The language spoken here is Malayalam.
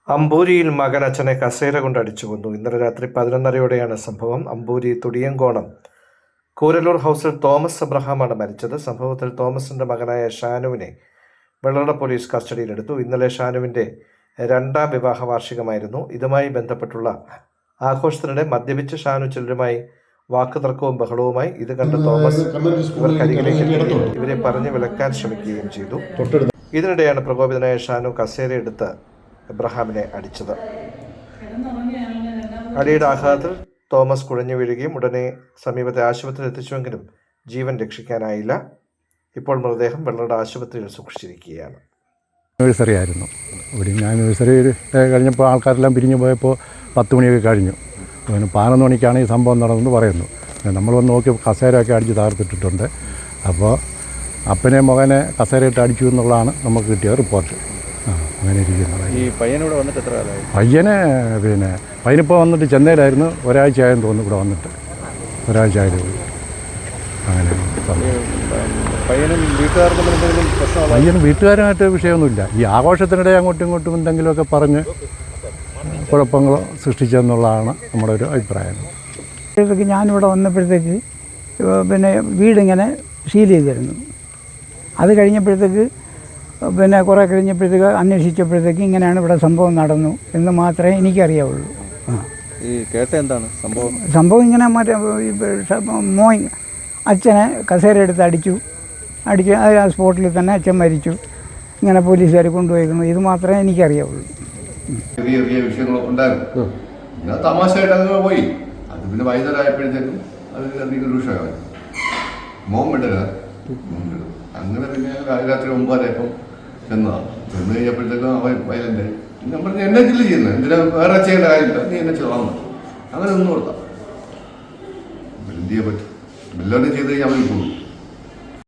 അമ്പൂരിയിൽ മകൻ അച്ഛനെ കസേര കൊണ്ട് അടിച്ചു കൊന്നു. ഇന്നലെ രാത്രി 11:30-ഓടെയാണ് സംഭവം. അമ്പൂരി തുടിയങ്കോണം കൂരല്ലൂർ ഹൗസിൽ തോമസ് അബ്രഹാമാണ് മരിച്ചത്. സംഭവത്തിൽ തോമസിന്റെ മകനായ ഷാനുവിനെ വെള്ളറട പോലീസ് കസ്റ്റഡിയിലെടുത്തു. ഇന്നലെ ഷാനുവിന്റെ 2ാം വിവാഹ വാർഷികമായിരുന്നു. ഇതുമായി ബന്ധപ്പെട്ടുള്ള ആഘോഷത്തിനിടെ മദ്യപിച്ച് ഷാനു ചിലരുമായി വാക്കുതർക്കവും ബഹളവുമായി. ഇത് കണ്ട് തോമസ് ഇവർക്കരികിലേക്ക് എത്തുകയും ഇവരെ പറഞ്ഞു വിലക്കാൻ ശ്രമിക്കുകയും ചെയ്തു. ഇതിനിടെയാണ് പ്രകോപിതനായ ഷാനു കസേരയെടുത്ത് എബ്രഹാമിനെ അടിച്ചത്. അടിയുടെ ആഘാതത്തിൽ തോമസ് കുഴഞ്ഞു വീഴുകയും ഉടനെ സമീപത്തെ ആശുപത്രിയിൽ എത്തിച്ചുവെങ്കിലും ജീവൻ രക്ഷിക്കാനായില്ല. ഇപ്പോൾ മൃതദേഹം വെള്ളറട ആശുപത്രിയിൽ സൂക്ഷിച്ചിരിക്കുകയാണ്. നഴ്സറി ആയിരുന്നു ഇവിടെ. ഞാൻ നഴ്സറി കഴിഞ്ഞപ്പോൾ ആൾക്കാരെല്ലാം പിരിഞ്ഞു പോയപ്പോൾ 10 മണിയൊക്കെ കഴിഞ്ഞു. 11 മണിക്കാണ് ഈ സംഭവം നടന്നെന്ന് പറയുന്നു. നമ്മൾ വന്ന് നോക്കി കസേരയൊക്കെ അടിച്ച് തകർത്തിട്ടിട്ടുണ്ട്. അപ്പോൾ അപ്പനെ മകനെ കസേരയിട്ട് അടിച്ചു എന്നുള്ളതാണ് നമുക്ക് കിട്ടിയ റിപ്പോർട്ട്. അങ്ങനെ ഇരിക്കുന്നത്. ഈ പയ്യനിവിടെ വന്നിട്ട് എത്ര കാലമായി? പയ്യനിപ്പോൾ വന്നിട്ട് ചെന്നൈയിലായിരുന്നു. ഒരാഴ്ചയായെന്ന് തോന്നുന്നു ഇവിടെ വന്നിട്ട്. ഒരാഴ്ച ആയത്. അങ്ങനെ പയ്യനും വീട്ടുകാർക്കും എന്തെങ്കിലും പ്രശ്നമാണ്? പയ്യനും വീട്ടുകാരുമായിട്ട് വിഷയമൊന്നുമില്ല. ഈ ആഘോഷത്തിനിടെ അങ്ങോട്ടും ഇങ്ങോട്ടും എന്തെങ്കിലുമൊക്കെ പറഞ്ഞ് കുഴപ്പങ്ങൾ സൃഷ്ടിച്ചെന്നുള്ളതാണ് നമ്മുടെ ഒരു അഭിപ്രായം. ഞാനിവിടെ വന്നപ്പോഴത്തേക്ക് വീടിങ്ങനെ സീൽ ചെയ്തിരുന്നു. അത് കഴിഞ്ഞപ്പോഴത്തേക്ക് കുറേ കഴിഞ്ഞപ്പോഴത്തേക്ക് അന്വേഷിച്ചപ്പോഴത്തേക്ക് ഇങ്ങനെയാണ് ഇവിടെ സംഭവം നടന്നു എന്ന് മാത്രമേ എനിക്കറിയാവുള്ളൂ. ഈ കേട്ട എന്താണ് സംഭവം? ഇങ്ങനെ മോൻ അച്ഛനെ കസേര എടുത്ത് അടിച്ചു ആ സ്പോട്ടിൽ തന്നെ അച്ഛൻ മരിച്ചു. ഇങ്ങനെ പോലീസുകാർ കൊണ്ടുപോയിരുന്നു. ഇത് മാത്രമേ എനിക്കറിയാവുള്ളൂ. ചെറിയ ചെറിയ വിഷയങ്ങളൊക്കെ ഉണ്ടായിരുന്നു. പിന്നെ തമാശയായിട്ട് അങ്ങനെ പോയി. അത് പിന്നെ വൈകുന്നേരമായപ്പോഴത്തേക്കും അത് എന്തെങ്കിലും വിഷയമായി. മോൻ വിടല അങ്ങനെ പിന്നെ രാത്രി 9:30 ചെന്നതാണ്. ചെന്ന് കഴിഞ്ഞപ്പോഴത്തേക്കും അവൻ വയലൻ്റായി. ഞാൻ പറഞ്ഞു എന്നെ ജില്ല ചെയ്യുന്നത് എന്തിനാ, വേറെ ചെയ്യേണ്ട കാര്യമില്ല, നീ എന്നെ ചെയ്താൽ അങ്ങനെ ഒന്നും കൊടുത്താൽ എന്ത് ചെയ്യാൻ പറ്റും. എല്ലാവരും ചെയ്ത് കഴിഞ്ഞാൽ അവന് പോകും.